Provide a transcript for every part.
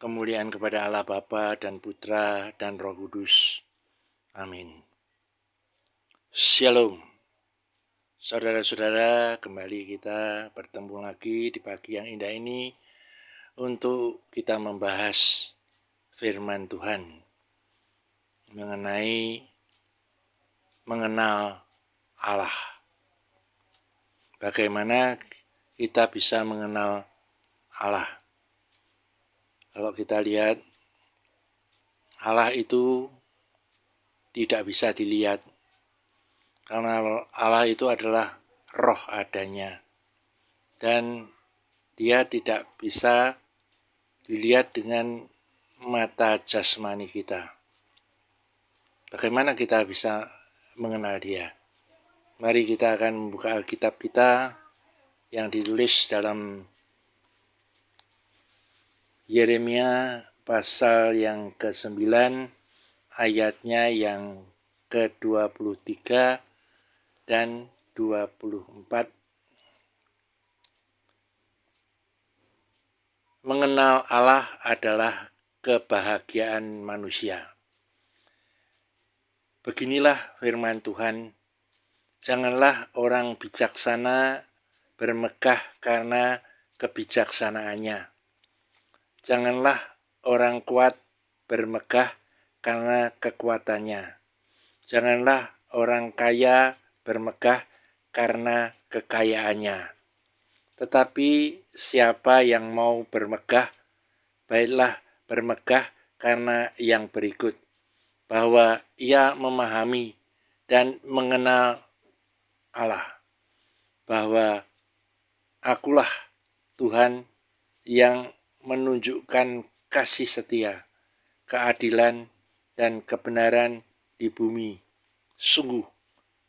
Kemuliaan kepada Allah Bapa dan Putra dan Roh Kudus. Amin. Shalom. Saudara-saudara, kembali kita bertemu lagi di pagi yang indah ini untuk kita membahas firman Tuhan mengenai mengenal Allah. Bagaimana kita bisa mengenal Allah? Kalau kita lihat, Allah itu tidak bisa dilihat, karena Allah itu adalah roh adanya, dan dia tidak bisa dilihat dengan mata jasmani kita. Bagaimana kita bisa mengenal dia? Mari kita akan membuka Alkitab kita yang ditulis dalam Yeremia pasal yang ke-9, ayatnya yang ke-23 dan 24. Mengenal Allah adalah kebahagiaan manusia. Beginilah firman Tuhan, janganlah orang bijaksana bermegah karena kebijaksanaannya. Janganlah orang kuat bermegah karena kekuatannya. Janganlah orang kaya bermegah karena kekayaannya. Tetapi siapa yang mau bermegah, baiklah bermegah karena yang berikut, bahwa ia memahami dan mengenal Allah, bahwa akulah Tuhan yang menunjukkan kasih setia, keadilan, dan kebenaran di bumi. Sungguh,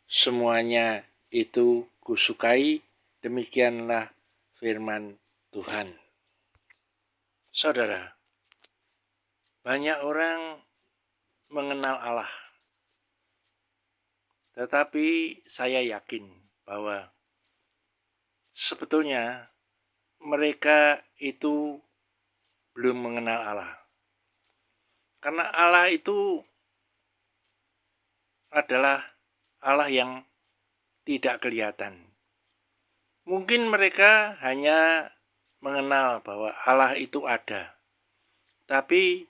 semuanya itu kusukai, demikianlah firman Tuhan. Saudara, banyak orang mengenal Allah, tetapi saya yakin bahwa sebetulnya mereka itu belum mengenal Allah. Karena Allah itu adalah Allah yang tidak kelihatan. Mungkin mereka hanya mengenal bahwa Allah itu ada, tapi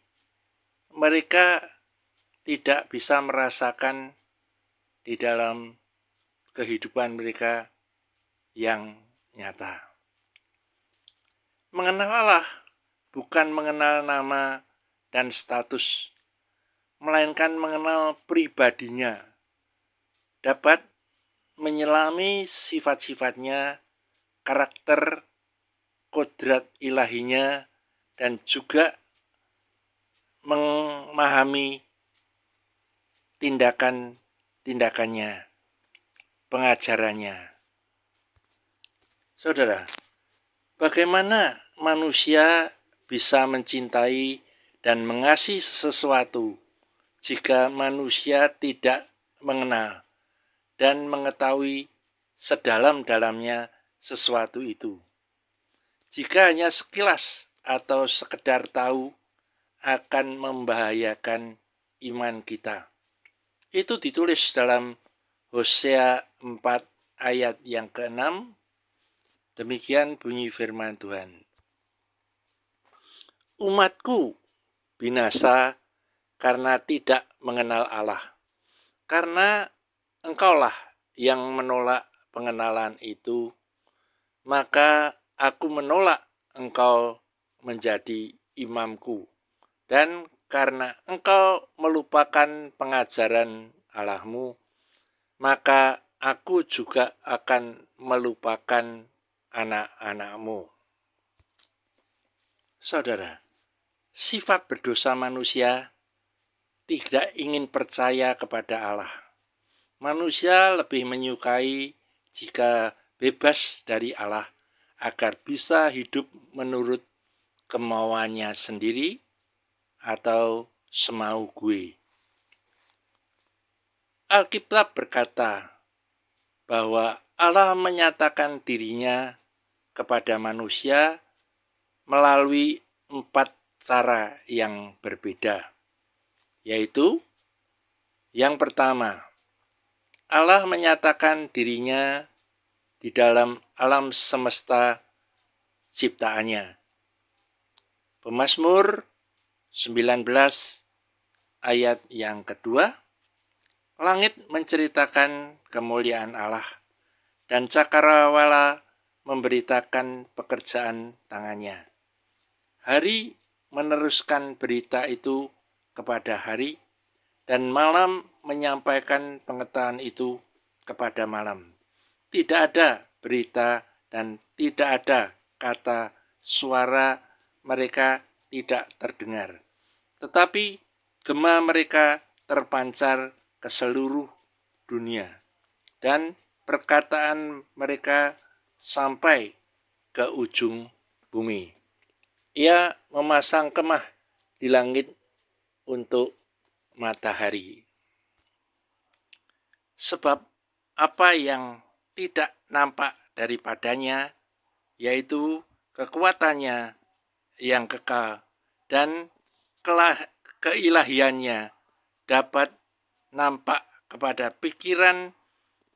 mereka tidak bisa merasakan di dalam kehidupan mereka yang nyata. Mengenal Allah bukan mengenal nama dan status, melainkan mengenal pribadinya, dapat menyelami sifat-sifatnya, karakter, kodrat ilahinya, dan juga memahami tindakan-tindakannya, pengajarannya. Saudara, bagaimana manusia bisa mencintai dan mengasihi sesuatu jika manusia tidak mengenal dan mengetahui sedalam-dalamnya sesuatu itu? Jika hanya sekilas atau sekedar tahu, akan membahayakan iman kita. Itu ditulis dalam Hosea 4 ayat yang ke-6. Demikian bunyi firman Tuhan. Umatku binasa karena tidak mengenal Allah. Karena engkaulah yang menolak pengenalan itu, maka aku menolak engkau menjadi imamku. Dan karena engkau melupakan pengajaran Allahmu, maka aku juga akan melupakan anak-anakmu. Saudara, sifat berdosa manusia tidak ingin percaya kepada Allah. Manusia lebih menyukai jika bebas dari Allah agar bisa hidup menurut kemauannya sendiri atau semau gue. Alkitab berkata bahwa Allah menyatakan dirinya kepada manusia melalui 4 cara yang berbeda, yaitu yang pertama, Allah menyatakan dirinya di dalam alam semesta ciptaannya. Pemazmur 19 ayat yang kedua, langit menceritakan kemuliaan Allah dan cakrawala memberitakan pekerjaan tangannya. Hari meneruskan berita itu kepada hari, dan malam menyampaikan pengetahuan itu kepada malam. Tidak ada berita dan tidak ada kata, suara mereka tidak terdengar. Tetapi gema mereka terpancar ke seluruh dunia, dan perkataan mereka sampai ke ujung bumi. Ia memasang kemah di langit untuk matahari. Sebab apa yang tidak nampak daripadanya, yaitu kekuatannya yang kekal dan keilahiannya, dapat nampak kepada pikiran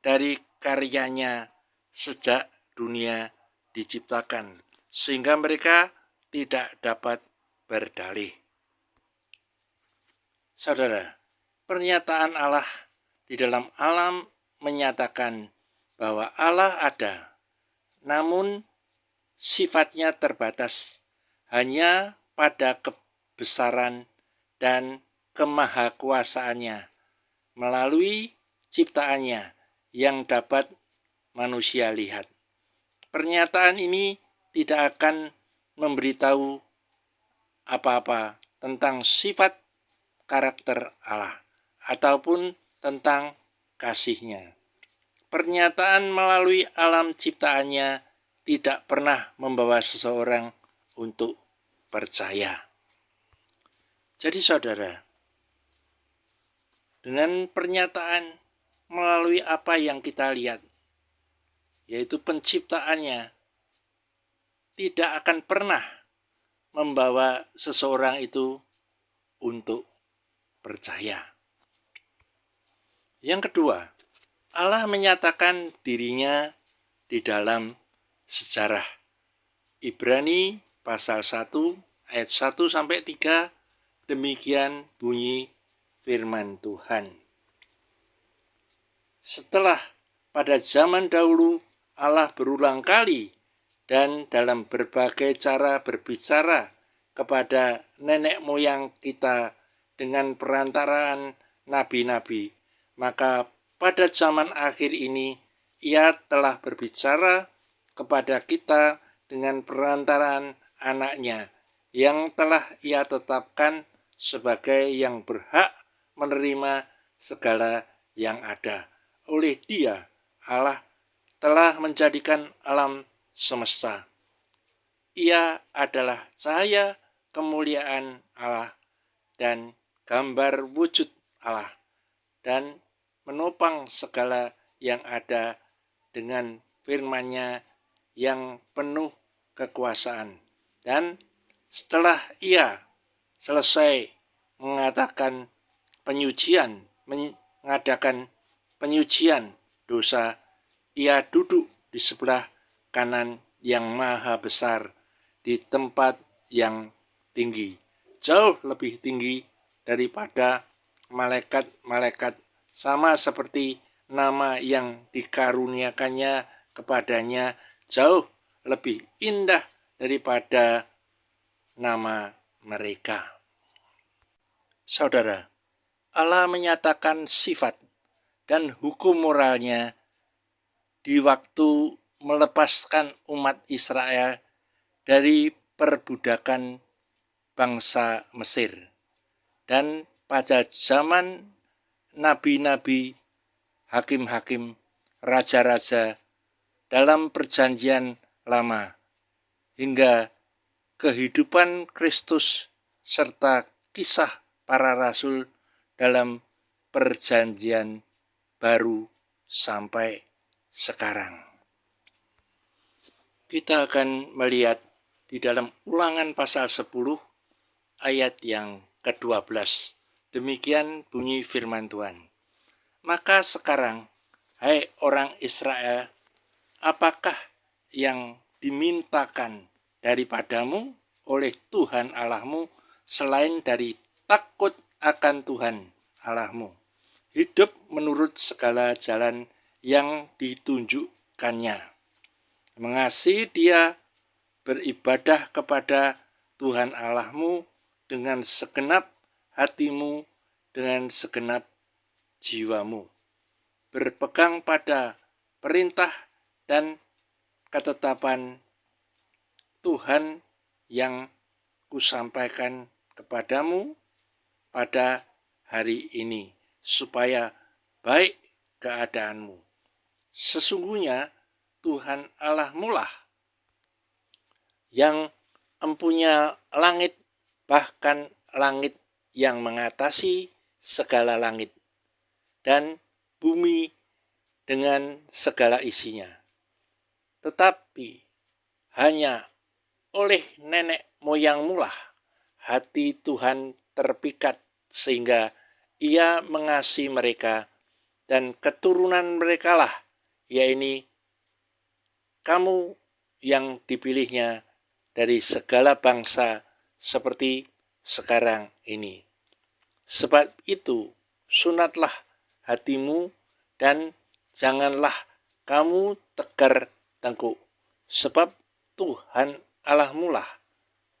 dari karyanya sejak dunia diciptakan, sehingga mereka tidak dapat berdalih. Saudara, pernyataan Allah di dalam alam menyatakan bahwa Allah ada, namun sifatnya terbatas hanya pada kebesaran dan kemahakuasaannya melalui ciptaannya yang dapat manusia lihat. Pernyataan ini tidak akan memberitahu apa-apa tentang sifat karakter Allah ataupun tentang kasih-Nya. Pernyataan melalui alam ciptaannya tidak pernah membawa seseorang untuk percaya. Jadi saudara, dengan pernyataan melalui apa yang kita lihat, yaitu penciptaannya, tidak akan pernah membawa seseorang itu untuk percaya. Yang kedua, Allah menyatakan dirinya di dalam sejarah. Ibrani pasal 1 ayat 1 sampai 3, demikian bunyi firman Tuhan. Setelah pada zaman dahulu Allah berulang kali dan dalam berbagai cara berbicara kepada nenek moyang kita dengan perantaraan nabi-nabi, maka pada zaman akhir ini Ia telah berbicara kepada kita dengan perantaraan anaknya yang telah Ia tetapkan sebagai yang berhak menerima segala yang ada. Oleh Dia, Allah telah menjadikan alam semesta. Ia adalah cahaya kemuliaan Allah dan gambar wujud Allah, dan menopang segala yang ada dengan firman-Nya yang penuh kekuasaan. Dan setelah Ia selesai mengadakan penyucian dosa, Ia duduk di sebelah kanan yang maha besar di tempat yang tinggi, jauh lebih tinggi daripada malaikat-malaikat, sama seperti nama yang dikaruniakannya kepadanya jauh lebih indah daripada nama mereka. Saudara, Allah menyatakan sifat dan hukum moralnya di waktu melepaskan umat Israel dari perbudakan bangsa Mesir, dan pada zaman nabi-nabi, hakim-hakim, raja-raja dalam perjanjian lama, hingga kehidupan Kristus serta kisah para rasul dalam perjanjian baru sampai sekarang. Kita akan melihat di dalam Ulangan pasal 10 ayat yang ke-12. Demikian bunyi firman Tuhan. Maka sekarang, hai orang Israel, apakah yang dimintakan daripadamu oleh Tuhan Allahmu selain dari takut akan Tuhan Allahmu, hidup menurut segala jalan yang ditunjukkannya, mengasihi Dia, beribadah kepada Tuhan Allahmu dengan segenap hatimu, dengan segenap jiwamu, berpegang pada perintah dan ketetapan Tuhan yang kusampaikan kepadamu pada hari ini, supaya baik keadaanmu. Sesungguhnya Tuhan Allahmu lah yang empunya langit, bahkan langit yang mengatasi segala langit, dan bumi dengan segala isinya. Tetapi hanya oleh nenek moyangmu lah hati Tuhan terpikat, sehingga Ia mengasihi mereka, dan keturunan mereka lah, yaitu kamu yang dipilihnya dari segala bangsa seperti sekarang ini. Sebab itu, sunatlah hatimu dan janganlah kamu tegar tengkuk. Sebab Tuhan Allahmu lah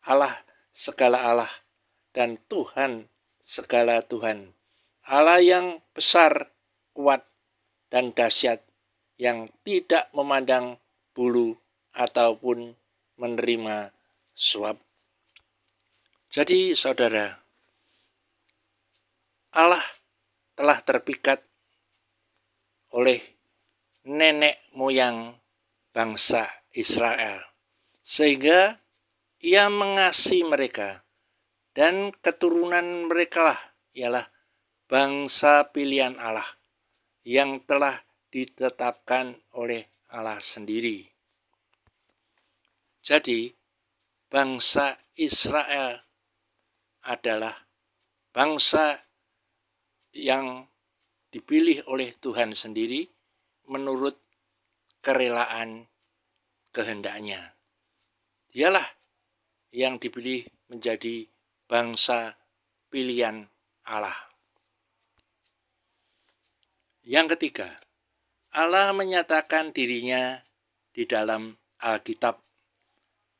Allah segala Allah dan Tuhan segala Tuhan. Allah yang besar, kuat, dan dahsyat, yang tidak memandang bulu ataupun menerima suap. Jadi saudara, Allah telah terpikat oleh nenek moyang bangsa Israel, sehingga Ia mengasihi mereka, dan keturunan mereka lah ialah bangsa pilihan Allah yang telah ditetapkan oleh Allah sendiri. Jadi bangsa Israel adalah bangsa yang dipilih oleh Tuhan sendiri menurut kerelaan kehendaknya. Dialah yang dipilih menjadi bangsa pilihan Allah. Yang ketiga, Allah menyatakan dirinya di dalam Alkitab.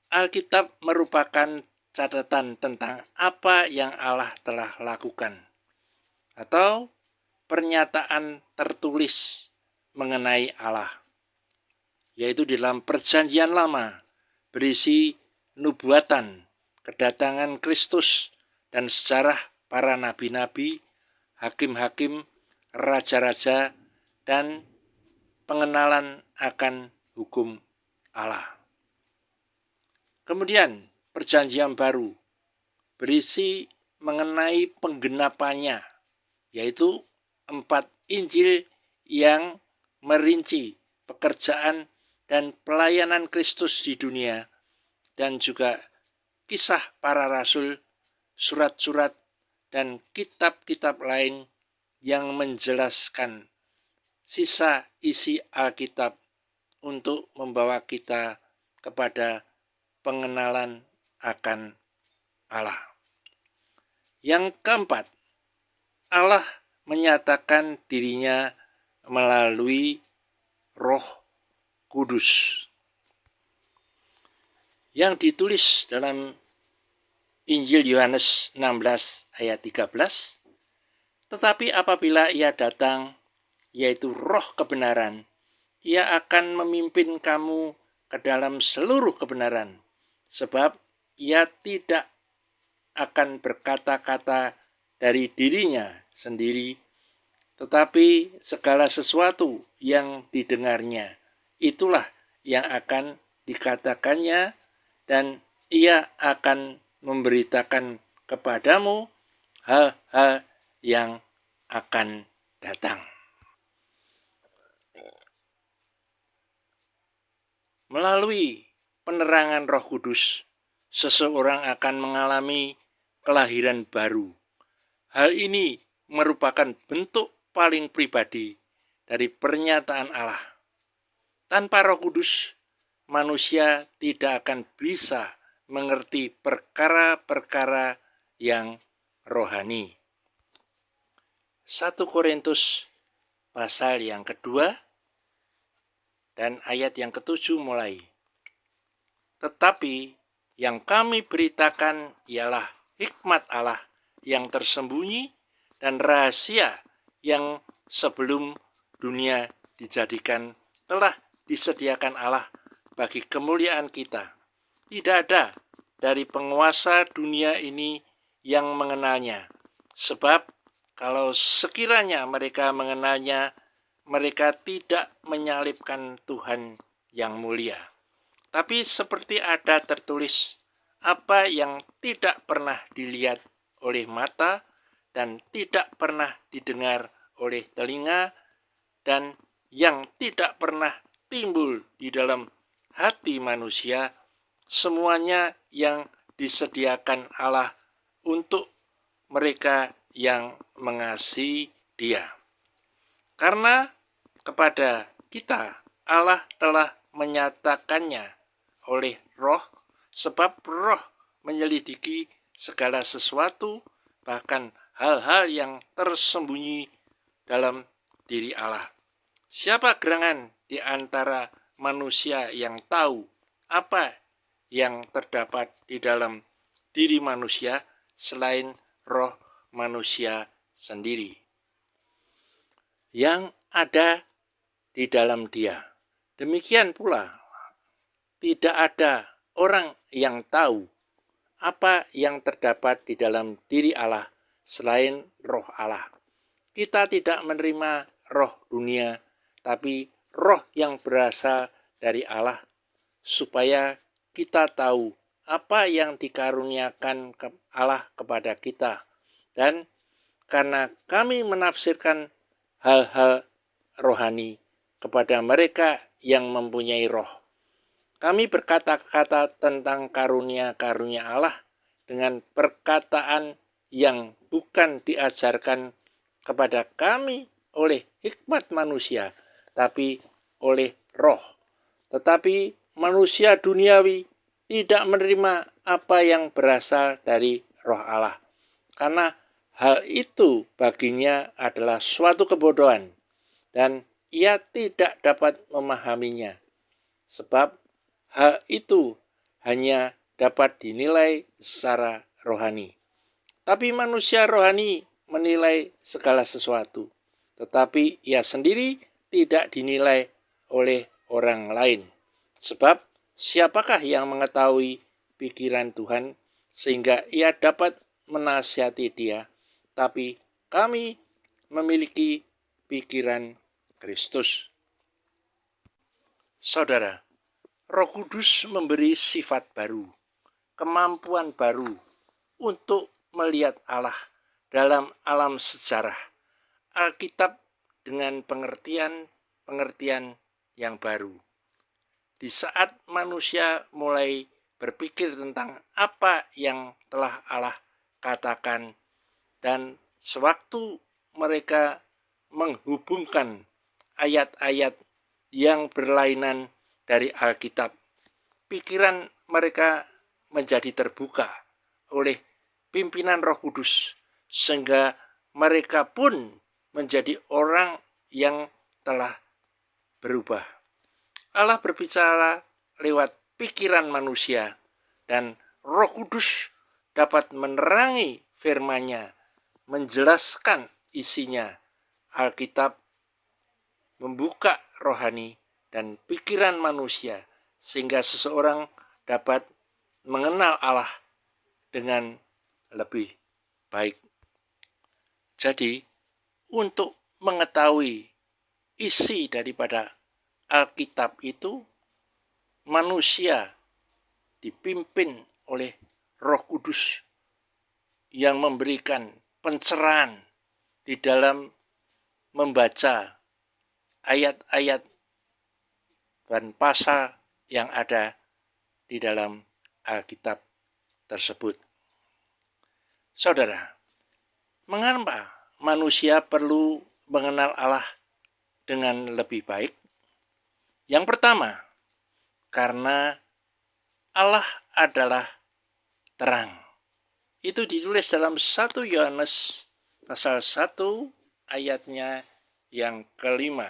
Alkitab merupakan catatan tentang apa yang Allah telah lakukan, atau pernyataan tertulis mengenai Allah, yaitu dalam Perjanjian Lama berisi nubuatan, kedatangan Kristus, dan sejarah para nabi-nabi, hakim-hakim, raja-raja, dan pengenalan akan hukum Allah. Kemudian Perjanjian Baru berisi mengenai penggenapannya, yaitu 4 Injil yang merinci pekerjaan dan pelayanan Kristus di dunia, dan juga kisah para rasul, surat-surat, dan kitab-kitab lain yang menjelaskan sisa isi Alkitab untuk membawa kita kepada pengenalan akan Allah. Yang keempat, Allah menyatakan dirinya melalui Roh Kudus yang ditulis dalam Injil Yohanes 16 ayat 13. Tetapi apabila Ia datang, yaitu Roh kebenaran, Ia akan memimpin kamu ke dalam seluruh kebenaran, sebab Ia tidak akan berkata-kata dari dirinya sendiri, tetapi segala sesuatu yang didengarnya, itulah yang akan dikatakannya, dan Ia akan memberitakan kepadamu hal-hal yang akan datang. Melalui penerangan Roh Kudus, seseorang akan mengalami kelahiran baru. Hal ini merupakan bentuk paling pribadi dari pernyataan Allah. Tanpa Roh Kudus, manusia tidak akan bisa mengerti perkara-perkara yang rohani. 1 Korintus pasal yang kedua dan ayat yang ke-7 mulai. Tetapi yang kami beritakan ialah hikmat Allah yang tersembunyi dan rahasia yang sebelum dunia dijadikan telah disediakan Allah bagi kemuliaan kita. Tidak ada dari penguasa dunia ini yang mengenalnya. Sebab kalau sekiranya mereka mengenalnya, mereka tidak menyalibkan Tuhan yang mulia. Tapi seperti ada tertulis, apa yang tidak pernah dilihat oleh mata dan tidak pernah didengar oleh telinga dan yang tidak pernah timbul di dalam hati manusia, semuanya yang disediakan Allah untuk mereka yang mengasihi Dia. Karena kepada kita Allah telah menyatakannya oleh Roh, sebab Roh menyelidiki segala sesuatu, bahkan hal-hal yang tersembunyi dalam diri Allah. Siapa gerangan di antara manusia yang tahu apa yang terdapat di dalam diri manusia selain roh manusia sendiri yang ada di dalam dia? Demikian pula tidak ada orang yang tahu apa yang terdapat di dalam diri Allah selain roh Allah. Kita tidak menerima roh dunia, tapi roh yang berasal dari Allah, supaya kita tahu apa yang dikaruniakan Allah kepada kita. Dan karena kami menafsirkan hal-hal rohani kepada mereka yang mempunyai roh, kami berkata-kata tentang karunia-karunia Allah dengan perkataan yang bukan diajarkan kepada kami oleh hikmat manusia, tapi oleh roh. Tetapi manusia duniawi tidak menerima apa yang berasal dari roh Allah, karena hal itu baginya adalah suatu kebodohan, dan ia tidak dapat memahaminya. Sebab hal itu hanya dapat dinilai secara rohani. Tapi manusia rohani menilai segala sesuatu, tetapi ia sendiri tidak dinilai oleh orang lain. Sebab siapakah yang mengetahui pikiran Tuhan sehingga ia dapat menasihati dia? Tapi kami memiliki pikiran Kristus. Saudara, Roh Kudus memberi sifat baru, kemampuan baru untuk melihat Allah dalam alam sejarah Alkitab dengan pengertian yang baru. Di saat manusia mulai berpikir tentang apa yang telah Allah katakan, dan sewaktu mereka menghubungkan ayat-ayat yang berlainan dari Alkitab, pikiran mereka menjadi terbuka oleh pimpinan Roh Kudus, sehingga mereka pun menjadi orang yang telah berubah. Allah berbicara lewat pikiran manusia, dan Roh Kudus dapat menerangi firman-Nya, menjelaskan isinya. Alkitab membuka rohani dan pikiran manusia sehingga seseorang dapat mengenal Allah dengan lebih baik. Jadi, untuk mengetahui isi daripada Alkitab itu, manusia dipimpin oleh Roh Kudus yang memberikan pencerahan di dalam membaca ayat-ayat dan pasal yang ada di dalam Alkitab tersebut. Saudara, mengapa manusia perlu mengenal Allah dengan lebih baik? Yang pertama, karena Allah adalah terang. Itu ditulis dalam 1 Yohanes pasal 1 ayatnya yang kelima.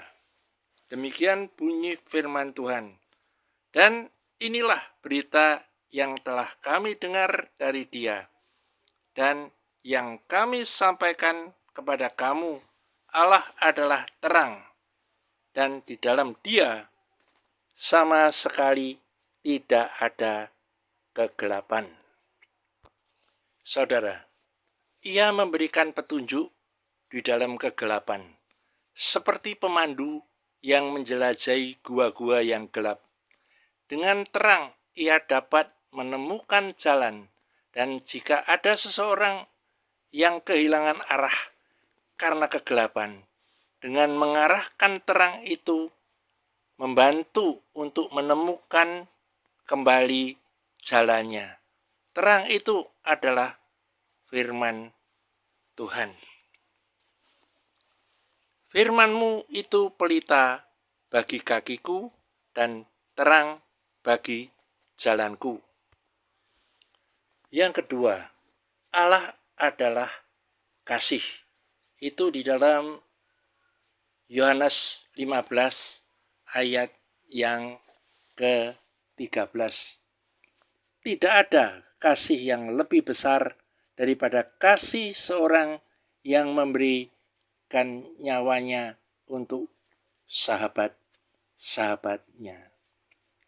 Demikian bunyi firman Tuhan. Dan inilah berita yang telah kami dengar dari Dia dan yang kami sampaikan kepada kamu. Allah adalah terang, dan di dalam Dia sama sekali tidak ada kegelapan. Saudara, Ia memberikan petunjuk di dalam kegelapan, seperti pemandu yang menjelajahi gua-gua yang gelap. Dengan terang ia dapat menemukan jalan, dan jika ada seseorang yang kehilangan arah karena kegelapan, dengan mengarahkan terang itu membantu untuk menemukan kembali jalannya. Terang itu adalah firman Tuhan. Firman-Mu itu pelita bagi kakiku dan terang bagi jalanku. Yang kedua, Allah adalah kasih. Itu di dalam Yohanes 15 ayat yang ke-13. Tidak ada kasih yang lebih besar daripada kasih seorang yang memberikan nyawanya untuk sahabat-sahabatnya.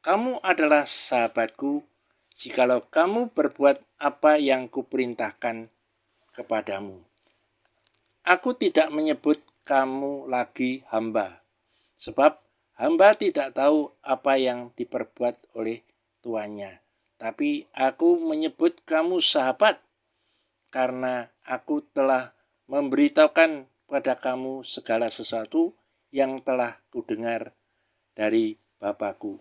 Kamu adalah sahabatku jikalau kamu berbuat apa yang kuperintahkan kepadamu. Aku tidak menyebut kamu lagi hamba, sebab hamba tidak tahu apa yang diperbuat oleh tuannya. Tapi aku menyebut kamu sahabat, karena aku telah memberitahukan pada kamu segala sesuatu yang telah kudengar dari Bapa-Ku.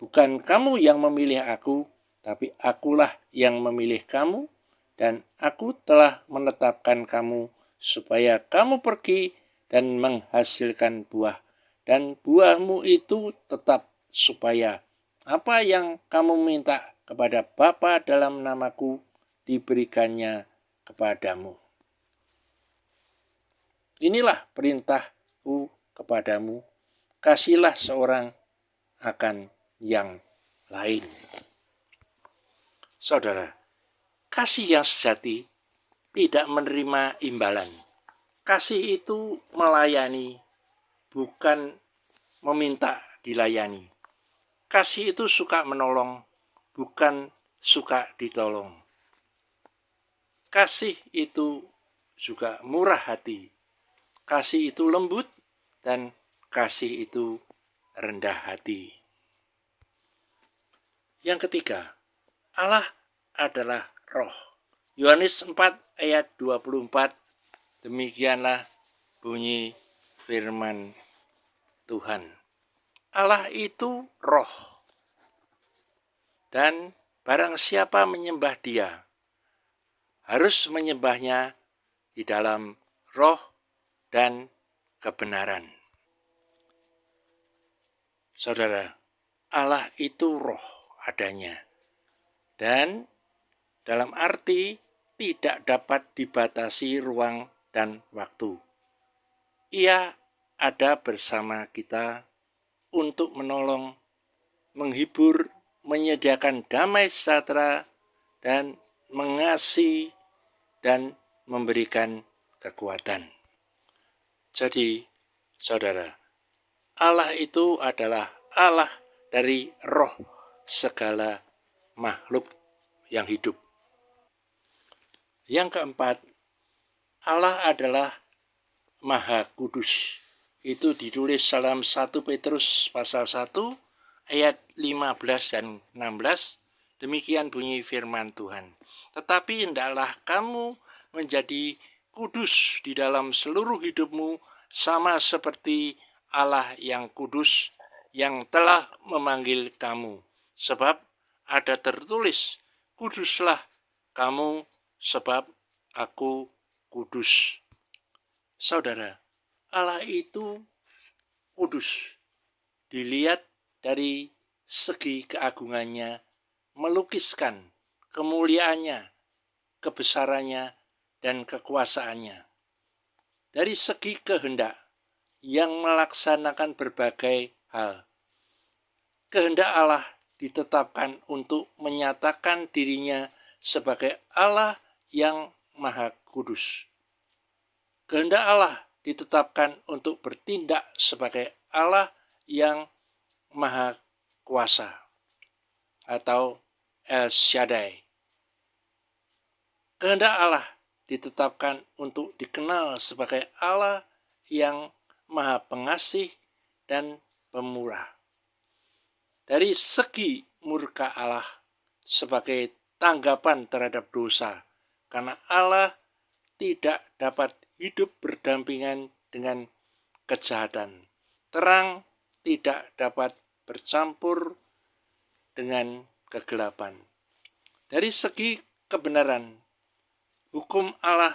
Bukan kamu yang memilih aku, tapi akulah yang memilih kamu, dan aku telah menetapkan kamu supaya kamu pergi dan menghasilkan buah, dan buahmu itu tetap, supaya apa yang kamu minta kepada Bapa dalam namaku diberikannya kepadamu. Inilah perintahku kepadamu, kasihlah seorang akan yang lain. Saudara, kasih yang sejati tidak menerima imbalan. Kasih itu melayani, bukan meminta dilayani. Kasih itu suka menolong, bukan suka ditolong. Kasih itu juga murah hati. Kasih itu lembut, dan kasih itu rendah hati. Yang ketiga, Allah adalah roh. Yohanes 4 ayat 24, demikianlah bunyi firman Tuhan. Allah itu roh, dan barang siapa menyembah Dia, harus menyembahnya di dalam roh dan kebenaran. Saudara, Allah itu roh adanya, dan dalam arti tidak dapat dibatasi ruang dan waktu. Ia ada bersama kita untuk menolong, menghibur, menyediakan damai sejahtera, dan mengasihi dan memberikan kekuatan. Jadi, saudara, Allah itu adalah Allah dari roh segala makhluk yang hidup. Yang keempat, Allah adalah Maha Kudus. Itu ditulis dalam 1 Petrus pasal 1 ayat 15 dan 16. Demikian bunyi firman Tuhan. Tetapi hendaklah kamu menjadi kudus di dalam seluruh hidupmu, sama seperti Allah yang kudus yang telah memanggil kamu. Sebab ada tertulis, kuduslah kamu sebab Aku kudus. Saudara, Allah itu kudus. Dilihat dari segi keagungannya, melukiskan kemuliaannya, kebesarannya, dan kekuasaannya. Dari segi kehendak yang melaksanakan berbagai hal. Kehendak Allah ditetapkan untuk menyatakan dirinya sebagai Allah yang Maha Kudus. Kehendak Allah ditetapkan untuk bertindak sebagai Allah yang Maha Kuasa atau El Shaddai. Kehendak Allah ditetapkan untuk dikenal sebagai Allah yang Maha Pengasih dan Pemurah. Dari segi murka Allah sebagai tanggapan terhadap dosa, karena Allah tidak dapat hidup berdampingan dengan kejahatan. Terang tidak dapat bercampur dengan kegelapan. Dari segi kebenaran, hukum Allah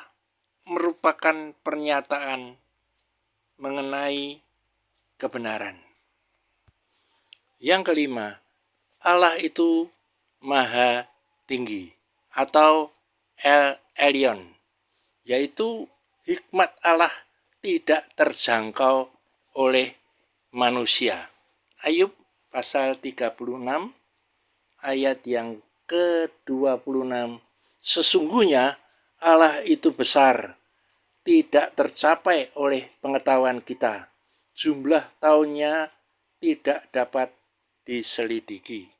merupakan pernyataan mengenai kebenaran. Yang kelima, Allah itu Maha Tinggi atau El Elyon, yaitu hikmat Allah tidak terjangkau oleh manusia. Ayub pasal 36 ayat yang ke-26. Sesungguhnya Allah itu besar, tidak tercapai oleh pengetahuan kita. Jumlah tahunnya tidak dapat diselidiki.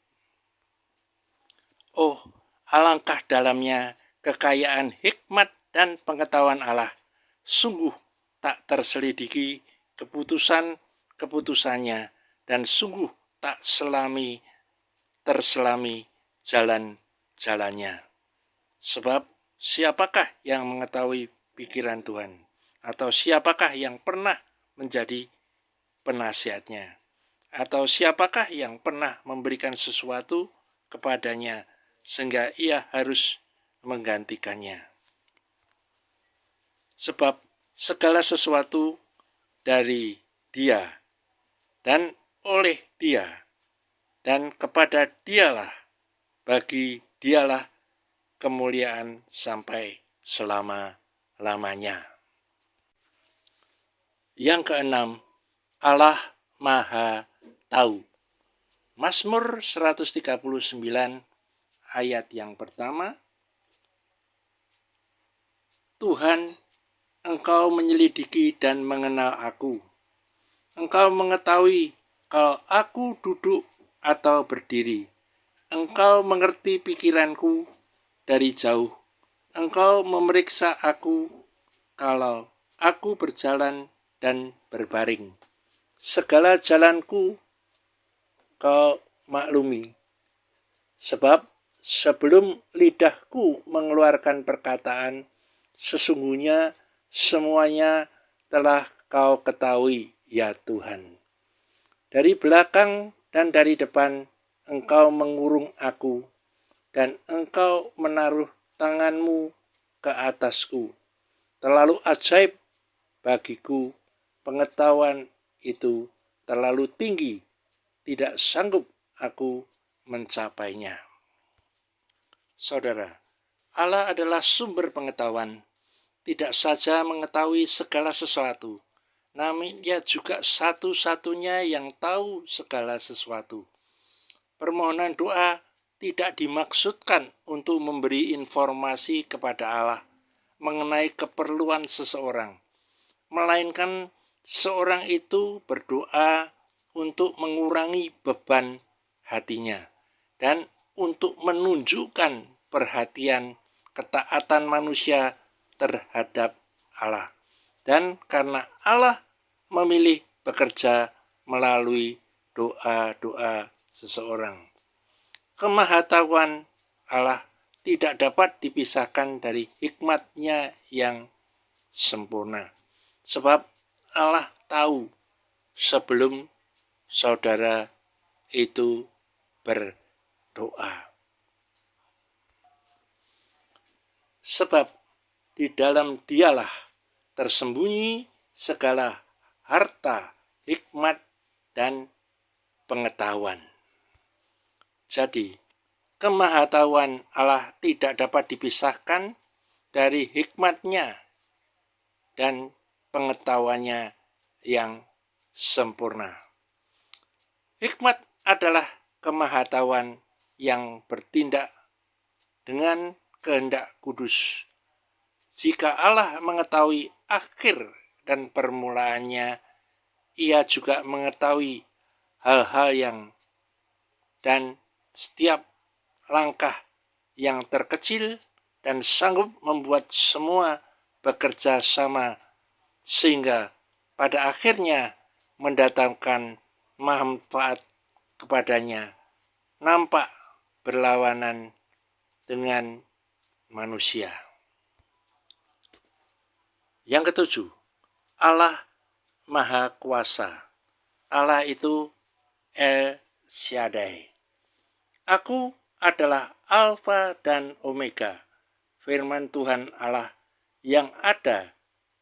Oh, alangkah dalamnya kekayaan hikmat dan pengetahuan Allah. Sungguh tak terselidiki keputusannya dan sungguh tak terselami jalan-jalannya. Sebab siapakah yang mengetahui pikiran Tuhan? Atau siapakah yang pernah menjadi penasihatnya? Atau siapakah yang pernah memberikan sesuatu kepadanya sehingga ia harus menggantikannya? Sebab segala sesuatu dari Dia dan oleh Dia dan kepada Dialah, bagi Dialah kemuliaan sampai selama-lamanya. Yang keenam, Allah Maha Tahu. Mazmur 139 ayat yang pertama, Tuhan, Engkau menyelidiki dan mengenal aku. Engkau mengetahui kalau aku duduk atau berdiri. Engkau mengerti pikiranku dari jauh. Engkau memeriksa aku kalau aku berjalan dan berbaring. Segala jalanku Kau maklumi. Sebab sebelum lidahku mengeluarkan perkataan, sesungguhnya semuanya telah Kau ketahui, ya Tuhan. Dari belakang dan dari depan Engkau mengurung aku, dan Engkau menaruh tanganmu ke atasku. Terlalu ajaib bagiku, pengetahuan itu terlalu tinggi, tidak sanggup aku mencapainya. Saudara, Allah adalah sumber pengetahuan. Tidak saja mengetahui segala sesuatu, namun Dia juga satu-satunya yang tahu segala sesuatu. Permohonan doa tidak dimaksudkan untuk memberi informasi kepada Allah mengenai keperluan seseorang, melainkan seorang itu berdoa untuk mengurangi beban hatinya dan untuk menunjukkan perhatian ketaatan manusia terhadap Allah. Dan karena Allah memilih bekerja melalui doa-doa seseorang. Kemahatauan Allah tidak dapat dipisahkan dari hikmat-Nya yang sempurna. Sebab Allah tahu sebelum saudara itu berdoa. Sebab di dalam Dialah tersembunyi segala harta, hikmat, dan pengetahuan. Jadi, kemahatauan Allah tidak dapat dipisahkan dari hikmatnya dan pengetahuannya yang sempurna. Hikmat adalah kemahatauan yang bertindak dengan kehendak kudus. Jika Allah mengetahui akhir dan permulaannya, Ia juga mengetahui hal-hal yang dan setiap langkah yang terkecil dan sanggup membuat semua bekerja sama sehingga pada akhirnya mendatangkan manfaat kepadanya, nampak berlawanan dengan manusia. Yang ketujuh, Allah Maha Kuasa. Allah itu El Shaddai. Aku adalah Alfa dan Omega, firman Tuhan Allah yang ada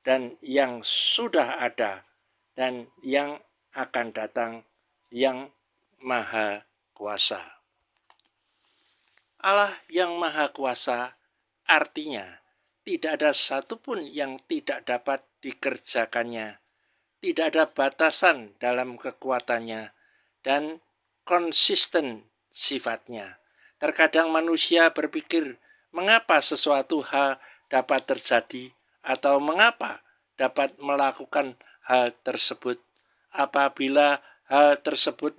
dan yang sudah ada dan yang akan datang, yang Maha Kuasa. Allah yang Maha Kuasa artinya tidak ada satupun yang tidak dapat dikerjakannya, tidak ada batasan dalam kekuatannya, dan konsisten sifatnya. Terkadang manusia berpikir mengapa sesuatu hal dapat terjadi atau mengapa dapat melakukan hal tersebut apabila hal tersebut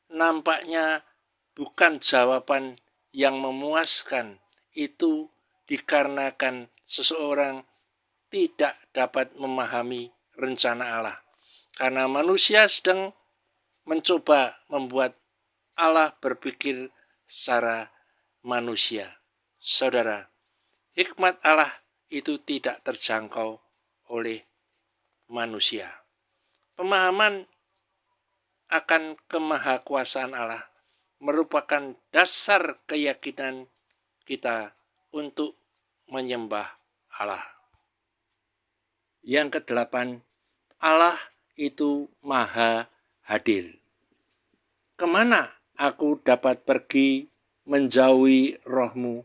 nampaknya bukan jawaban yang memuaskan. Itu dikarenakan seseorang tidak dapat memahami rencana Allah. Karena manusia sedang mencoba membuat Allah berpikir secara manusia. Saudara, hikmat Allah itu tidak terjangkau oleh manusia. Pemahaman akan kemahakuasaan Allah merupakan dasar keyakinan kita untuk menyembah Allah. Yang kedelapan, Allah itu maha hadir. Kemana aku dapat pergi menjauhi rohmu?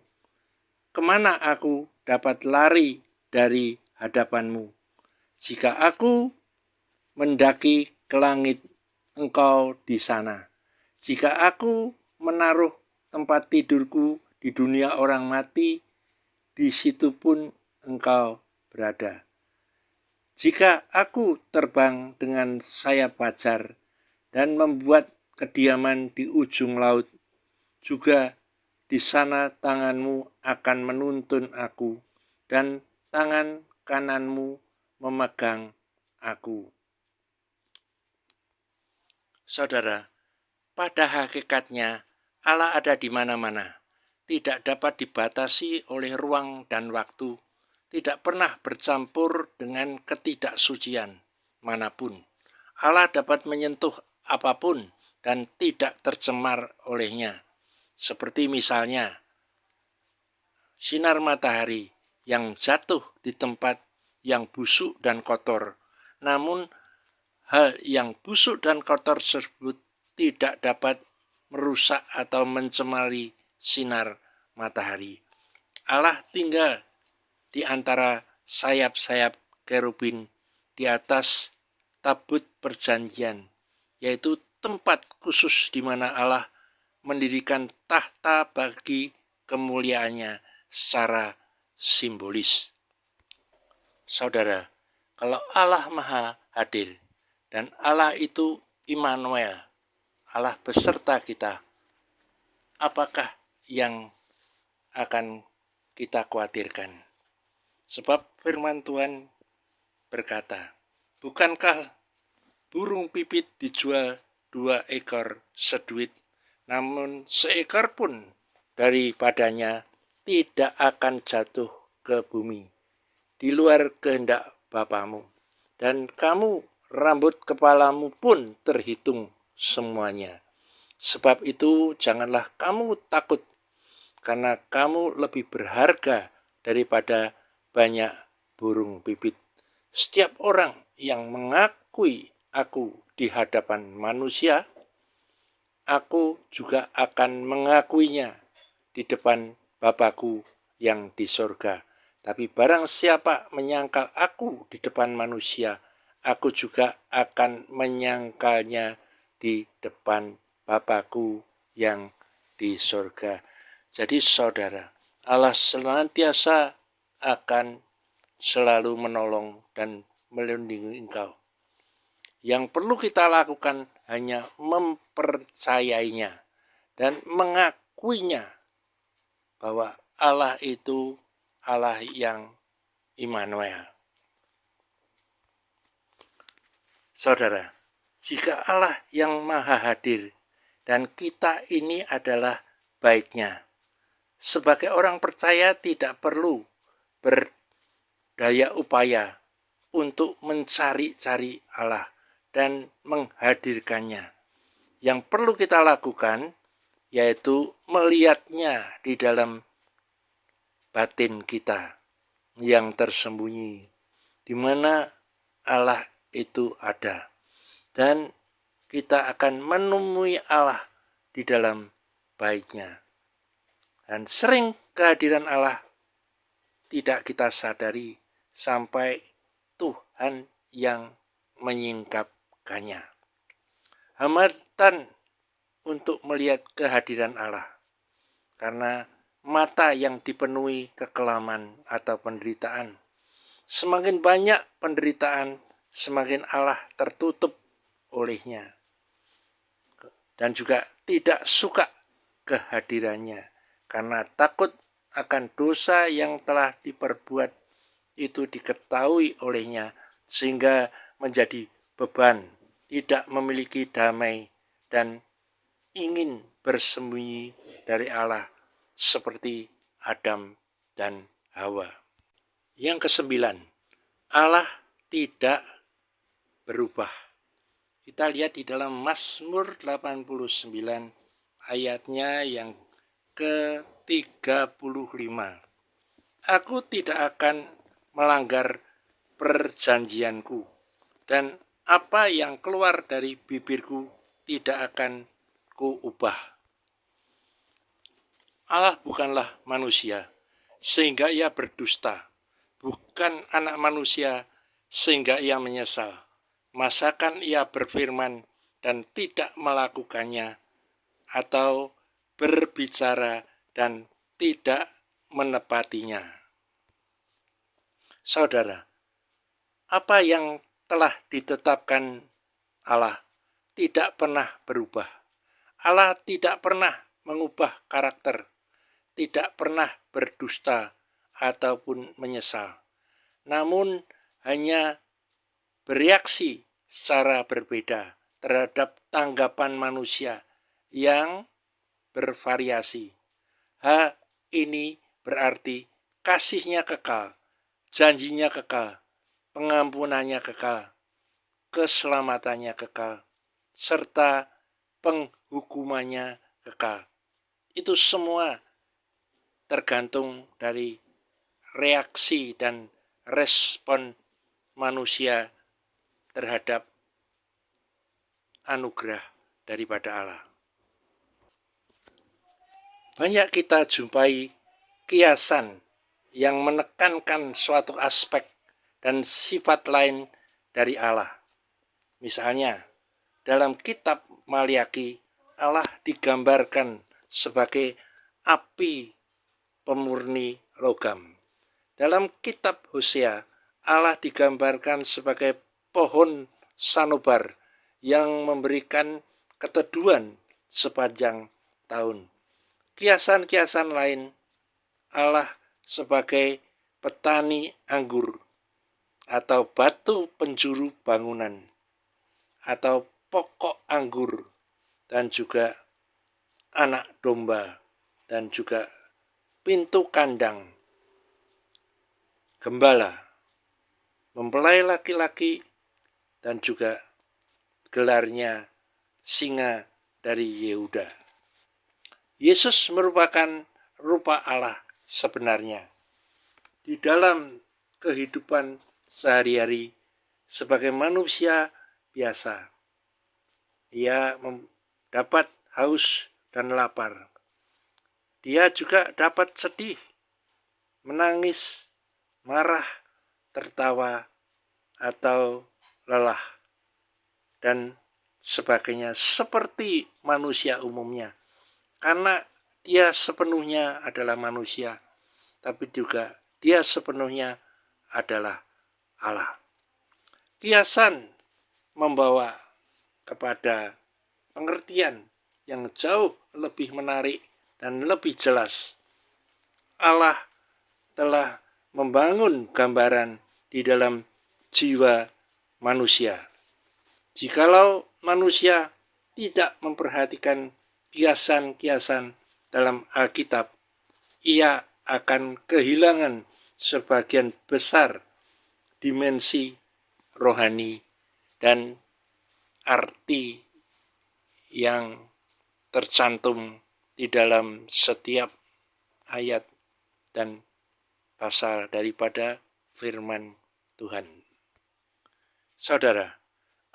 Kemana aku dapat lari dari hadapanmu? Jika aku mendaki ke langit, engkau di sana. Jika aku menaruh tempat tidurku di dunia orang mati, di situ pun engkau berada. Jika aku terbang dengan sayap fajar dan membuat kediaman di ujung laut, juga di sana tanganmu akan menuntun aku dan tangan kananmu memegang aku. Saudara, pada hakikatnya Allah ada di mana-mana, tidak dapat dibatasi oleh ruang dan waktu, tidak pernah bercampur dengan ketidaksucian manapun. Allah dapat menyentuh apapun dan tidak tercemar olehnya. Seperti misalnya sinar matahari yang jatuh di tempat yang busuk dan kotor. Namun hal yang busuk dan kotor tersebut tidak dapat merusak atau mencemari sinar matahari. Allah tinggal di antara sayap-sayap kerubin di atas tabut perjanjian, yaitu tempat khusus di mana Allah mendirikan tahta bagi kemuliaannya secara simbolis. Saudara, kalau Allah Maha Hadir dan Allah itu Immanuel, Allah beserta kita, apakah yang akan kita khawatirkan? Sebab firman Tuhan berkata, bukankah burung pipit dijual 2 ekor seduit, namun seekor pun daripadanya tidak akan jatuh ke bumi di luar kehendak Bapamu, dan kamu rambut kepalamu pun terhitung semuanya. Sebab itu janganlah kamu takut, karena kamu lebih berharga daripada banyak burung pipit. Setiap orang yang mengakui aku di hadapan manusia, aku juga akan mengakuinya di depan Bapa-Ku yang di sorga. Tapi barang siapa menyangkal aku di depan manusia, aku juga akan menyangkalnya di depan Bapa-Ku yang di sorga. Jadi saudara, Allah senantiasa akan selalu menolong dan melindungi engkau. Yang perlu kita lakukan hanya mempercayainya dan mengakuinya bahwa Allah itu Allah yang Immanuel. Saudara, jika Allah yang maha hadir dan kita ini adalah baiknya, sebagai orang percaya tidak perlu berdaya upaya untuk mencari-cari Allah dan menghadirkannya. Yang perlu kita lakukan yaitu melihatnya di dalam batin kita yang tersembunyi, di mana Allah itu ada. Dan kita akan menemui Allah di dalam baiknya. Dan sering kehadiran Allah tidak kita sadari sampai Tuhan yang menyingkapkannya. Hambatan untuk melihat kehadiran Allah, karena mata yang dipenuhi kekelaman atau penderitaan. Semakin banyak penderitaan, semakin Allah tertutup olehnya. Dan juga tidak suka kehadirannya, karena takut akan dosa yang telah diperbuat itu diketahui olehnya, sehingga menjadi beban, tidak memiliki damai, dan ingin bersembunyi dari Allah seperti Adam dan Hawa. Yang ke-9, Allah tidak berubah. Kita lihat di dalam Mazmur 89 ayatnya yang ke-35. Aku tidak akan melanggar perjanjianku, dan apa yang keluar dari bibirku tidak akan kuubah. Allah bukanlah manusia sehingga ia berdusta, bukan anak manusia sehingga ia menyesal. Masakan ia berfirman dan tidak melakukannya, atau berbicara dan tidak menepatinya. Saudara, apa yang telah ditetapkan Allah tidak pernah berubah. Allah tidak pernah mengubah karakter, tidak pernah berdusta ataupun menyesal. Namun hanya bereaksi secara berbeda terhadap tanggapan manusia yang bervariasi. Ini berarti kasihnya kekal, janjinya kekal, pengampunannya kekal, keselamatannya kekal, serta penghukumannya kekal. Itu semua tergantung dari reaksi dan respon manusia terhadap anugerah daripada Allah. Banyak kita jumpai kiasan yang menekankan suatu aspek dan sifat lain dari Allah. Misalnya, dalam kitab Maliaki, Allah digambarkan sebagai api pemurni logam. Dalam kitab Hosea, Allah digambarkan sebagai pohon sanobar yang memberikan keteduhan sepanjang tahun. Kiasan-kiasan lain, Allah sebagai petani anggur, atau batu penjuru bangunan, atau pokok anggur, dan juga anak domba, dan juga pintu kandang, gembala, mempelai laki-laki, dan juga gelarnya singa dari Yehuda. Yesus merupakan rupa Allah sebenarnya. Di dalam kehidupan sehari-hari sebagai manusia biasa. Ia dapat haus dan lapar. Dia juga dapat sedih, menangis, marah, tertawa, atau lelah, dan sebagainya seperti manusia umumnya. Karena dia sepenuhnya adalah manusia, tapi juga dia sepenuhnya adalah Allah. Kiasan membawa kepada pengertian yang jauh lebih menarik dan lebih jelas. Allah telah membangun gambaran di dalam jiwa manusia. Jikalau manusia tidak memperhatikan kiasan-kiasan dalam Alkitab, ia akan kehilangan sebagian besar dimensi rohani dan arti yang tercantum di dalam setiap ayat dan pasal daripada firman Tuhan. Saudara,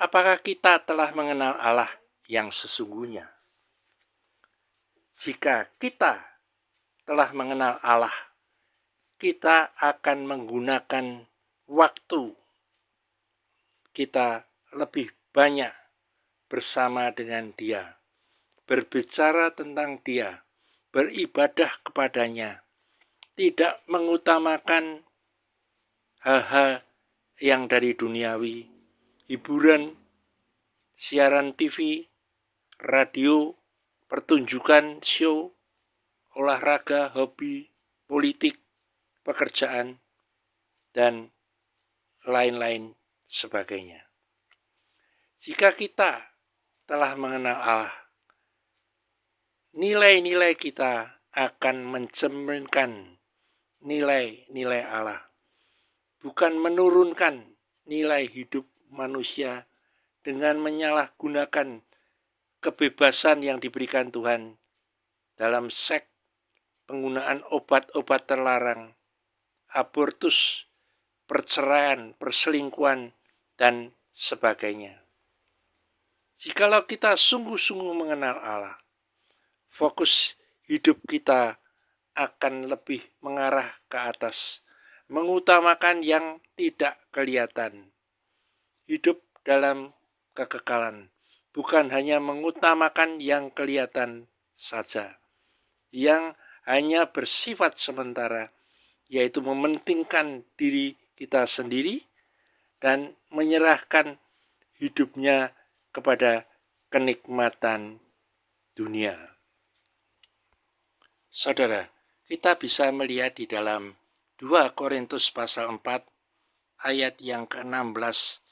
apakah kita telah mengenal Allah yang sesungguhnya? Jika kita telah mengenal Allah, kita akan menggunakan waktu kita lebih banyak bersama dengan Dia, berbicara tentang Dia, beribadah kepadanya, tidak mengutamakan hal-hal yang dari duniawi, hiburan, siaran TV, radio, pertunjukan, show, olahraga, hobi, politik, pekerjaan, dan lain-lain sebagainya. Jika kita telah mengenal Allah, nilai-nilai kita akan mencerminkan nilai-nilai Allah, bukan menurunkan nilai hidup manusia dengan menyalahgunakan kebebasan yang diberikan Tuhan dalam seks, penggunaan obat-obat terlarang, abortus, perceraian, perselingkuhan, dan sebagainya. Jikalau kita sungguh-sungguh mengenal Allah, fokus hidup kita akan lebih mengarah ke atas, mengutamakan yang tidak kelihatan. Hidup dalam kekekalan, bukan hanya mengutamakan yang kelihatan saja, yang hanya bersifat sementara, yaitu mementingkan diri kita sendiri dan menyerahkan hidupnya kepada kenikmatan dunia. Saudara, kita bisa melihat di dalam 2 Korintus pasal 4 ayat yang ke-16,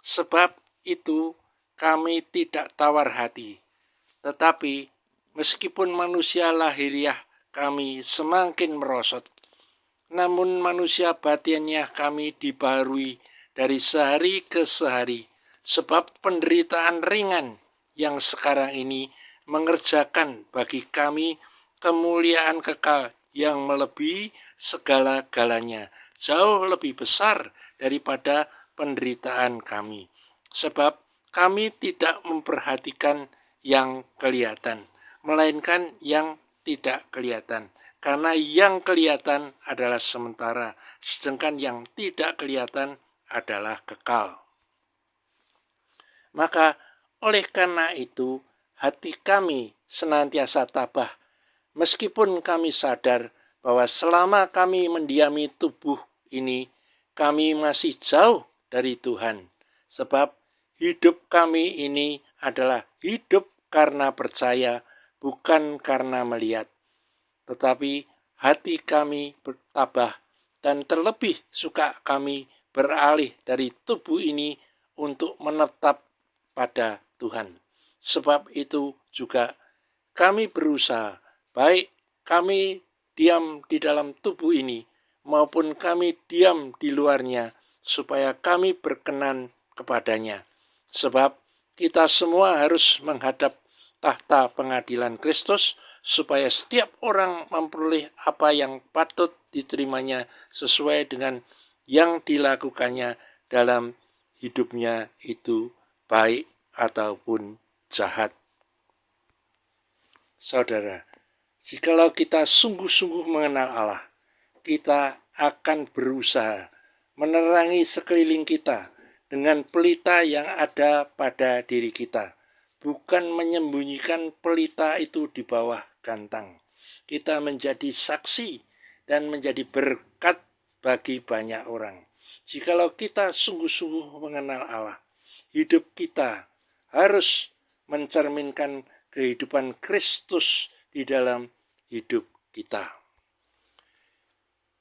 sebab itu kami tidak tawar hati, tetapi meskipun manusia lahiriah kami semakin merosot, namun manusia batinnya kami dibaharui dari sehari ke sehari, sebab penderitaan ringan yang sekarang ini mengerjakan bagi kami kemuliaan kekal yang melebihi segala-galanya, jauh lebih besar daripada penderitaan kami. Sebab kami tidak memperhatikan yang kelihatan, melainkan yang tidak kelihatan. Karena yang kelihatan adalah sementara, sedangkan yang tidak kelihatan adalah kekal. Maka oleh karena itu, hati kami senantiasa tabah, meskipun kami sadar bahwa selama kami mendiami tubuh ini, kami masih jauh dari Tuhan. Sebab hidup kami ini adalah hidup karena percaya, bukan karena melihat. Tetapi hati kami bertabah, dan terlebih suka kami beralih dari tubuh ini untuk menetap pada Tuhan. Sebab itu juga kami berusaha, baik kami diam di dalam tubuh ini, maupun kami diam di luarnya, supaya kami berkenan kepadanya. Sebab kita semua harus menghadap tahta pengadilan Kristus, supaya setiap orang memperoleh apa yang patut diterimanya sesuai dengan yang dilakukannya dalam hidupnya itu baik ataupun jahat. Saudara, jikalau kita sungguh-sungguh mengenal Allah, kita akan berusaha menerangi sekeliling kita dengan pelita yang ada pada diri kita, bukan menyembunyikan pelita itu di bawah gantang. Kita menjadi saksi dan menjadi berkat bagi banyak orang. Jikalau kita sungguh-sungguh mengenal Allah, hidup kita harus mencerminkan kehidupan Kristus di dalam hidup kita.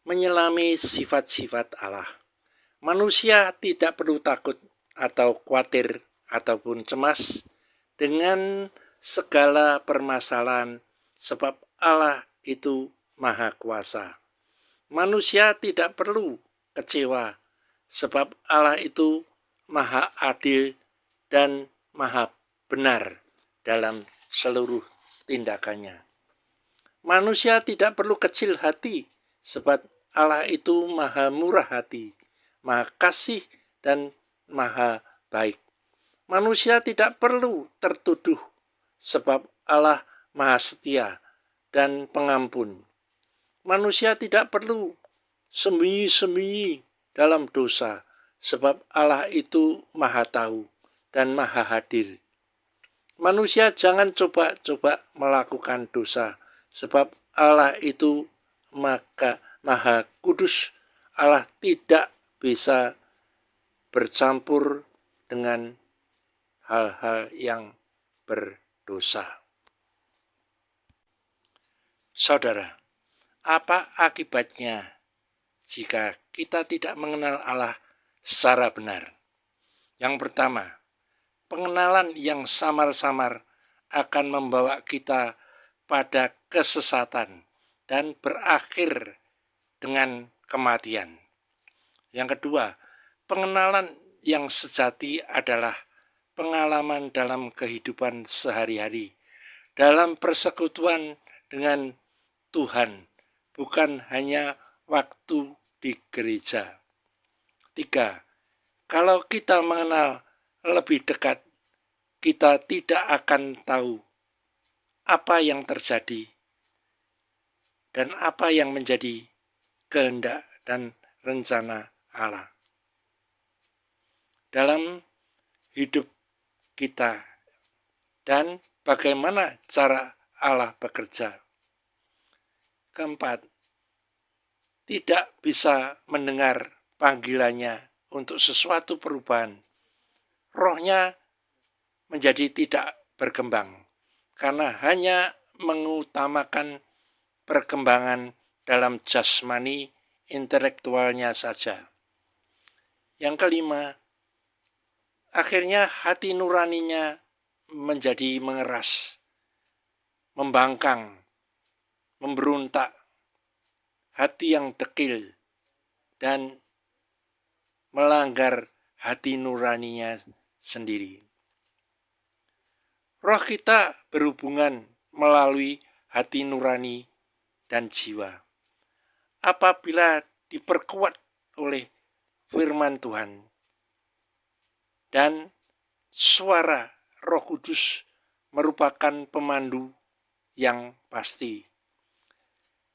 Menyelami sifat-sifat Allah. Manusia tidak perlu takut atau khawatir ataupun cemas dengan segala permasalahan sebab Allah itu Maha Kuasa. Manusia tidak perlu kecewa sebab Allah itu Maha Adil dan Maha Benar dalam seluruh tindakannya. Manusia tidak perlu kecil hati sebab Allah itu Maha Murah hati, Maha Kasih dan Maha Baik. Manusia tidak perlu tertuduh sebab Allah Maha Setia dan Pengampun. Manusia tidak perlu sembunyi-sembunyi dalam dosa sebab Allah itu Maha Tahu dan Maha Hadir. Manusia jangan coba-coba melakukan dosa sebab Allah itu Maha Kudus. Allah tidak bisa bercampur dengan hal-hal yang berdosa. Saudara, apa akibatnya jika kita tidak mengenal Allah secara benar? Yang pertama, pengenalan yang samar-samar akan membawa kita pada kesesatan dan berakhir dengan kematian. Yang kedua, pengenalan yang sejati adalah pengalaman dalam kehidupan sehari-hari, dalam persekutuan dengan Tuhan, bukan hanya waktu di gereja. 3. Kalau kita mengenal lebih dekat, kita tidak akan tahu apa yang terjadi dan apa yang menjadi kehendak dan rencana Allah dalam hidup kita dan bagaimana cara Allah bekerja. Keempat, tidak bisa mendengar panggilannya untuk sesuatu perubahan. Rohnya menjadi tidak berkembang karena hanya mengutamakan perkembangan dalam jasmani intelektualnya saja. Yang kelima, akhirnya hati nuraninya menjadi mengeras, membangkang, memberontak, hati yang dekil, dan melanggar hati nuraninya sendiri. Roh kita berhubungan melalui hati nurani dan jiwa. Apabila diperkuat oleh firman Tuhan dan suara Roh Kudus merupakan pemandu yang pasti.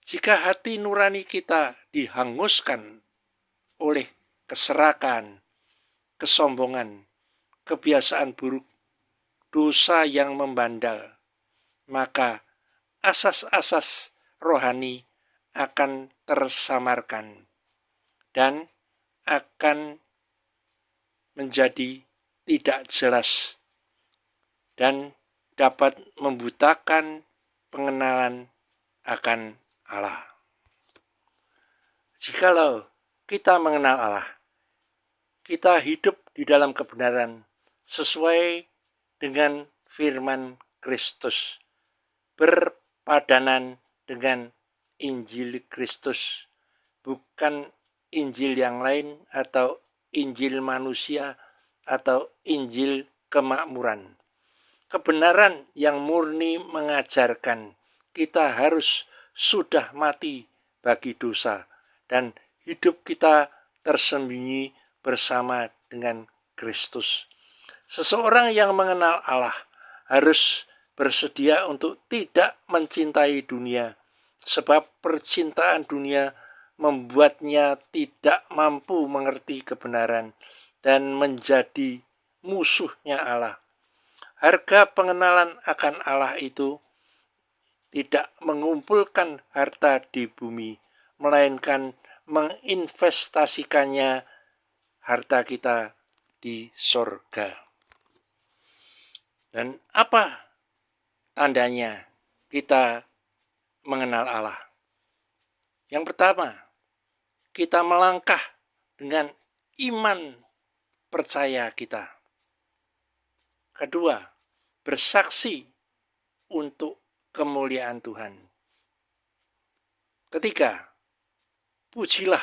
Jika hati nurani kita dihanguskan oleh keserakan, kesombongan, kebiasaan buruk, dosa yang membandal, maka asas-asas rohani akan tersamarkan dan akan menjadi tidak jelas dan dapat membutakan pengenalan akan Allah. Jikalau kita mengenal Allah, kita hidup di dalam kebenaran sesuai dengan firman Kristus, berpadanan dengan Injil Kristus, bukan Injil yang lain atau Injil manusia atau Injil kemakmuran. Kebenaran yang murni mengajarkan kita harus sudah mati bagi dosa dan hidup kita tersembunyi bersama dengan Kristus. Seseorang yang mengenal Allah harus bersedia untuk tidak mencintai dunia, sebab percintaan dunia membuatnya tidak mampu mengerti kebenaran dan menjadi musuhnya Allah. Harga pengenalan akan Allah itu tidak mengumpulkan harta di bumi, melainkan menginvestasikannya harta kita di sorga. Dan apa tandanya kita mengenal Allah? Yang pertama, kita melangkah dengan iman percaya kita. Kedua, bersaksi untuk kemuliaan Tuhan. Ketiga, pujilah,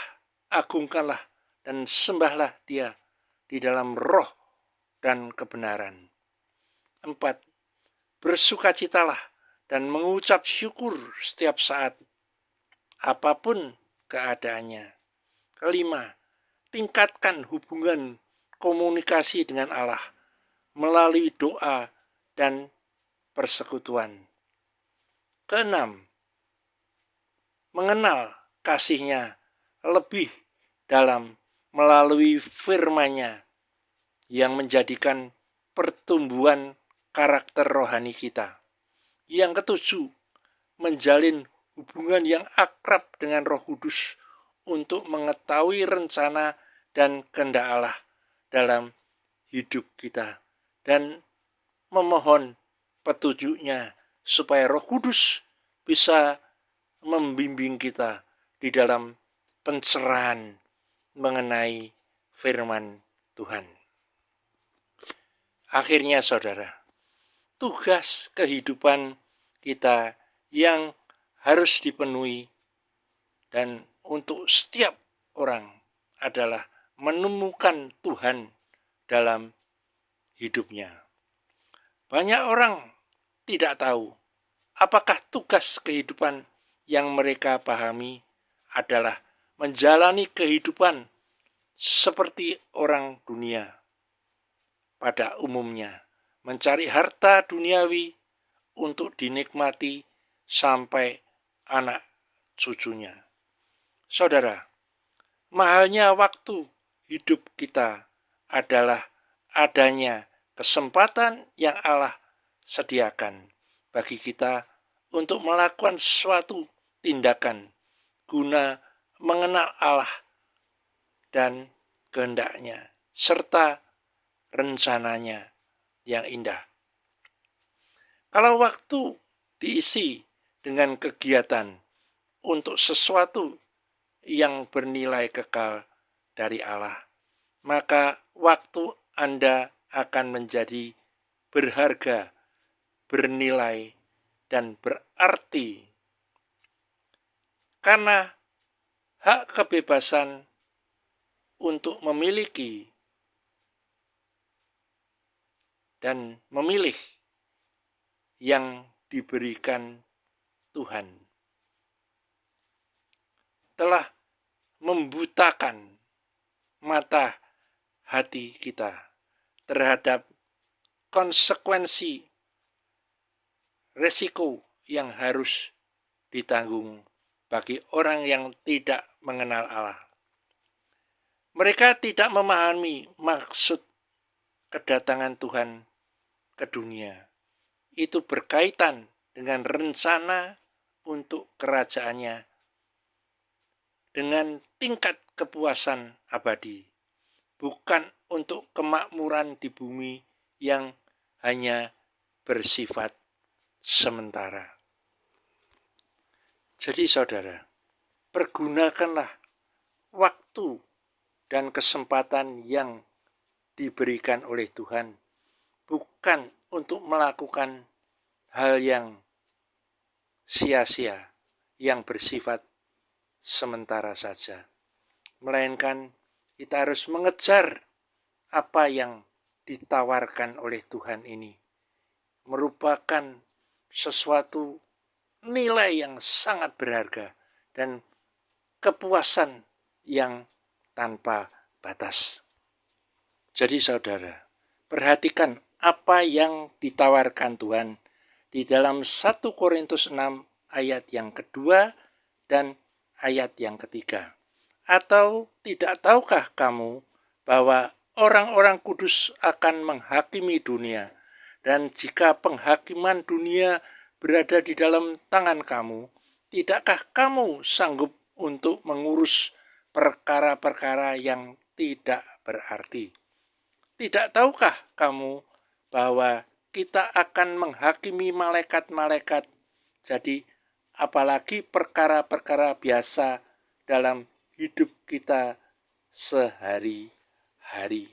agungkanlah, dan sembahlah Dia di dalam roh dan kebenaran. 4. Bersukacitalah dan mengucap syukur setiap saat, apapun keadaannya. 5. Tingkatkan hubungan komunikasi dengan Allah melalui doa dan persekutuan. 6. Mengenal kasih-Nya lebih dalam melalui firman-Nya yang menjadikan pertumbuhan karakter rohani kita. Yang ketujuh, menjalin hubungan yang akrab dengan Roh Kudus untuk mengetahui rencana dan kehendak Allah dalam hidup kita dan memohon petunjuk-Nya supaya Roh Kudus bisa membimbing kita di dalam pencerahan mengenai firman Tuhan. Akhirnya saudara, tugas kehidupan kita yang harus dipenuhi dan untuk setiap orang adalah menemukan Tuhan dalam hidupnya. Banyak orang tidak tahu apakah tugas kehidupan yang mereka pahami adalah menjalani kehidupan seperti orang dunia. Pada umumnya, mencari harta duniawi untuk dinikmati sampai anak cucunya. Saudara, mahalnya waktu hidup kita adalah adanya kesempatan yang Allah sediakan bagi kita untuk melakukan suatu tindakan guna mengenal Allah dan kehendak-Nya serta rencananya yang indah. Kalau waktu diisi dengan kegiatan untuk sesuatu yang bernilai kekal dari Allah, maka waktu Anda akan menjadi berharga, bernilai, dan berarti. Karena hak kebebasan untuk memiliki dan memilih yang diberikan Tuhan telah membutakan mata hati kita terhadap konsekuensi resiko yang harus ditanggung bagi orang yang tidak mengenal Allah. Mereka tidak memahami maksud kedatangan Tuhan ke dunia. Itu berkaitan dengan rencana untuk kerajaan-Nya dengan tingkat kepuasan abadi, bukan untuk kemakmuran di bumi yang hanya bersifat sementara. Jadi saudara, pergunakanlah waktu dan kesempatan yang diberikan oleh Tuhan, bukan untuk melakukan hal yang sia-sia, yang bersifat sementara saja. Melainkan kita harus mengejar apa yang ditawarkan oleh Tuhan ini. Merupakan sesuatu nilai yang sangat berharga dan kepuasan yang tanpa batas. Jadi saudara, perhatikan apa yang ditawarkan Tuhan di dalam 1 Korintus 6 ayat yang kedua dan ayat yang ketiga. Atau tidak tahukah kamu bahwa orang-orang kudus akan menghakimi dunia, dan jika penghakiman dunia berada di dalam tangan kamu, tidakkah kamu sanggup untuk mengurus perkara-perkara yang tidak berarti? Tidak tahukah kamu bahwa kita akan menghakimi malaikat-malaikat? Jadi apalagi perkara-perkara biasa dalam hidup kita sehari-hari.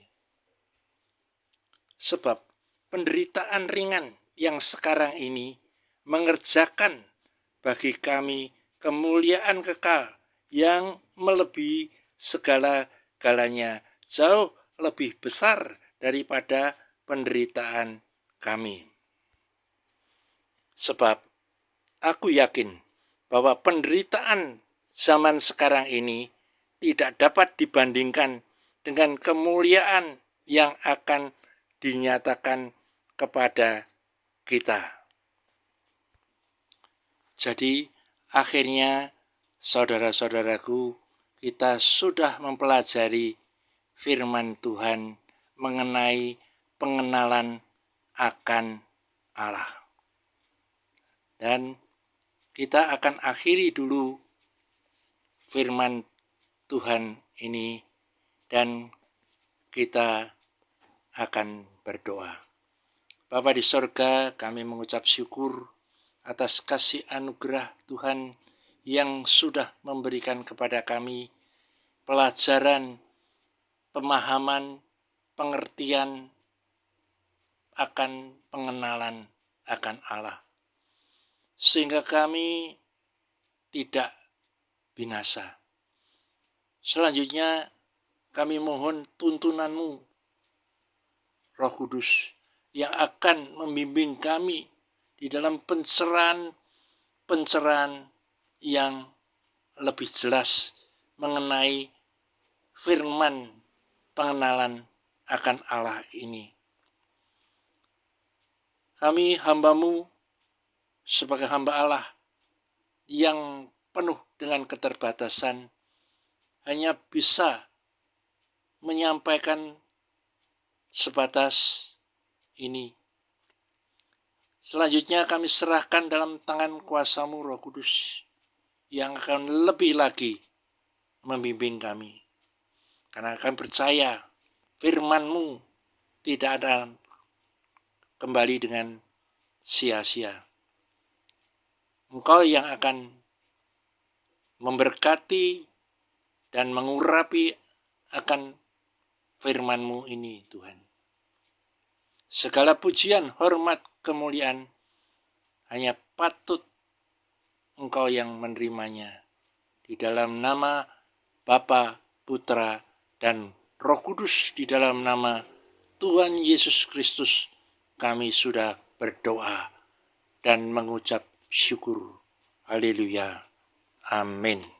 Sebab penderitaan ringan yang sekarang ini mengerjakan bagi kami kemuliaan kekal yang melebihi segala-galanya, jauh lebih besar daripada penderitaan kami. Sebab aku yakin bahwa penderitaan zaman sekarang ini tidak dapat dibandingkan dengan kemuliaan yang akan dinyatakan kepada kita. Jadi akhirnya saudara-saudaraku, kita sudah mempelajari firman Tuhan mengenai pengenalan akan Allah. Dan kita akan akhiri dulu firman Tuhan ini dan kita akan berdoa. Bapa di sorga, kami mengucap syukur atas kasih anugerah Tuhan yang sudah memberikan kepada kami pelajaran, pemahaman, pengertian akan pengenalan akan Allah, sehingga kami tidak binasa. Selanjutnya kami mohon tuntunan-Mu, Roh Kudus, yang akan membimbing kami di dalam pencerahan yang lebih jelas mengenai firman pengenalan akan Allah ini. Kami hamba-Mu sebagai hamba Allah yang penuh dengan keterbatasan hanya bisa menyampaikan sebatas ini. Selanjutnya kami serahkan dalam tangan kuasa-Mu, Roh Kudus, yang akan lebih lagi membimbing kami. Karena kami percaya firman-Mu tidak ada kembali dengan sia-sia. Engkau yang akan memberkati dan mengurapi akan firman-Mu ini, Tuhan. Segala pujian, hormat, kemuliaan hanya patut Engkau yang menerimanya. Di dalam nama Bapa, Putra, dan Roh Kudus, di dalam nama Tuhan Yesus Kristus, kami sudah berdoa dan mengucap syukur. Haleluya. Amin.